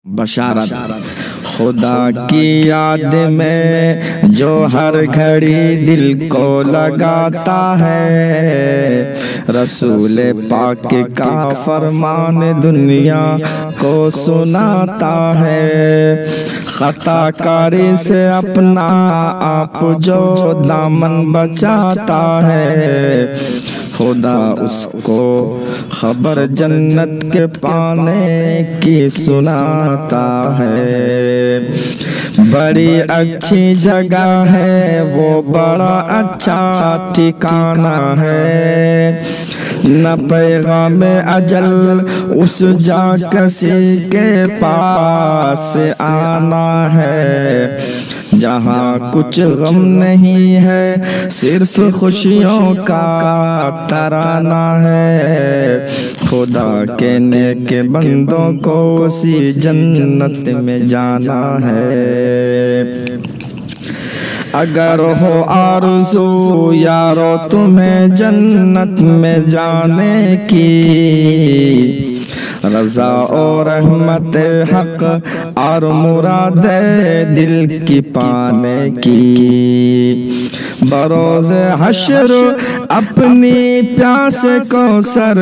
بشارت خدا کی یاد میں جو ہر گھڑی دل کو لگاتا ہے، رسول پاک کا فرمان دنیا کو سناتا ہے۔ خطا کاری سے اپنا آپ جو دامن بچاتا ہے، خدا اس کو خبر جنت کے پانے کی سناتا ہے۔ بڑی اچھی جگہ ہے وہ، بڑا اچھا ٹھکانہ ہے، نہ پیغام اجل اس جا کسی کے پاس آنا ہے، جہاں کچھ غم نہیں ہے صرف خوشیوں کا ترانہ ہے۔ خدا کے نیک بندوں کو اسی جنت میں جانا ہے۔ اگر ہو آرزو یارو تمہیں جنت میں جانے کی، رضا اور رحمت حق اور مراد دل کی پانے کی، بروز حشر اپنی پیاس کو سر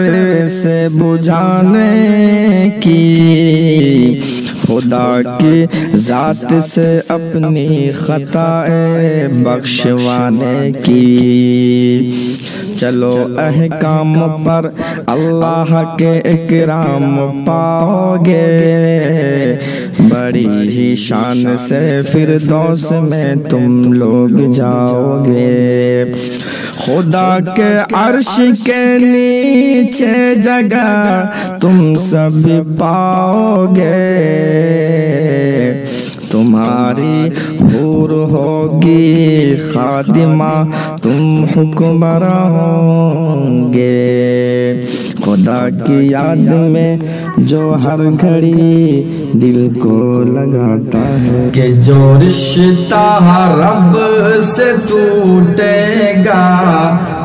سے بجھانے کی، خدا کی ذات سے اپنی خطائیں بخشوانے کی۔ چلو احکام پر اللہ کے اکرام پاؤ گے، بڑی ہی شان سے فردوس میں تم لوگ جاؤ گے۔ خدا کے عرش کے نیچے جگہ تم سب پاؤ گے، تمہاری حور ہوگی خادمہ، تم حکمراں ہوں گے۔ خدا کی یاد میں جو ہر گھڑی دل کو لگاتا ہے، کہ جو رشتہ رب سے ٹوٹے گا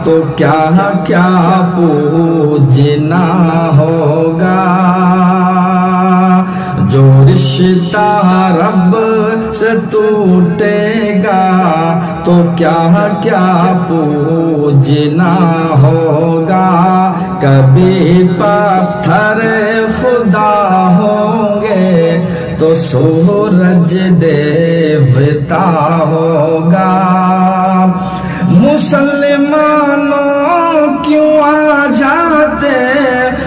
تو کیا کیا پوجنا ہوگا، جو رشتہ رب سے ٹوٹے گا تو کیا کیا پوجنا ہوگا، کبھی پتھر خدا ہوں گے تو سورج دیوتا ہوگا۔ مسلمانوں کیوں آ جاتے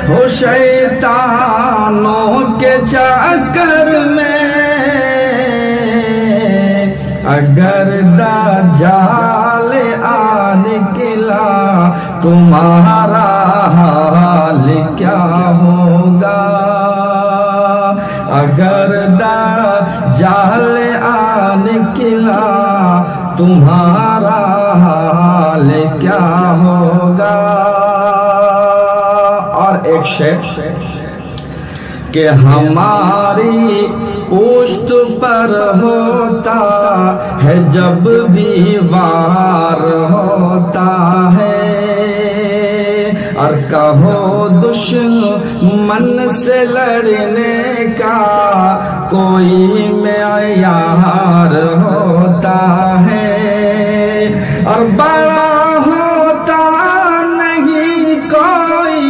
ہو شیطانوں کے چکر میں، اگر دجال آ نکلا تمہارا حال کیا ہوگا، اگر دجال آ نکلا تمہارا حال کیا ہوگا۔ اور ایک شعر کہ ہماری پشت پر ہوتا ہے جب بھی وار ہوتا ہے، اور کہو دشمن سے لڑنے کا کوئی معیار ہوتا ہے، اور بڑا ہوتا نہیں کوئی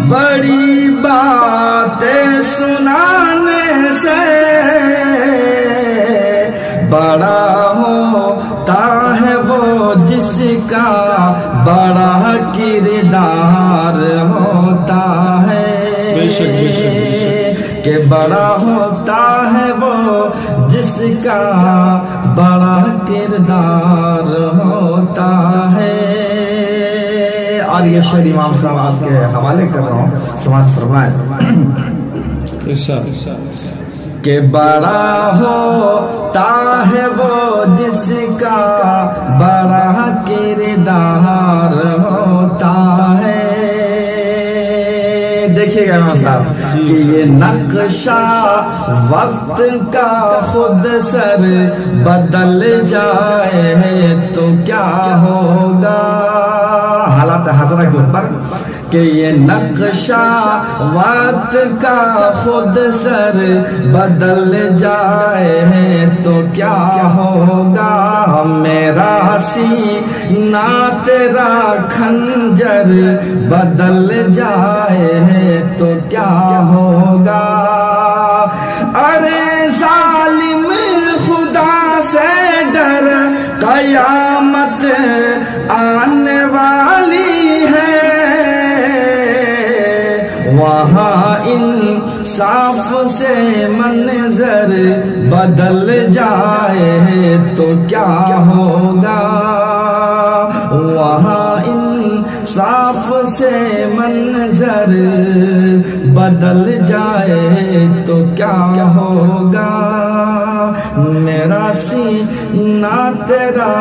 بڑی باتیں سنانے سے، بڑا ہوتا ہے وہ جس کا بڑا کردار ہوتا ہے، کہ بڑا ہوتا ہے وہ جس کا بڑا کردار ہوتا ہے۔ اور یہ شعر امام صاحب آپ کے حوالے کر رہا ہوں، سماعت فرمائیں۔ کہ بڑا ہوتا ہے وہ جس کا بڑا کردار ہوتا ہے۔ دیکھیے گا امام صاحب کہ یہ نقشہ وقت کا خود سر بدل جائے تو کیا ہوگا، حالات حاضرہ کے اوپر کہ یہ نقشہ وقت کا خود سر بدل جائے تو کیا ہوگا، میرا سینہ تیرا خنجر بدل جائے تو کیا ہوگا۔ ارے ظالم خدا سے ڈر، قیامت آنے والی ہے، وہاں انصاف سے منظر بدل جائے تو کیا ہوگا، وہاں انصاف سے منظر بدل جائے تو کیا ہوگا، میرا سینہ تیرا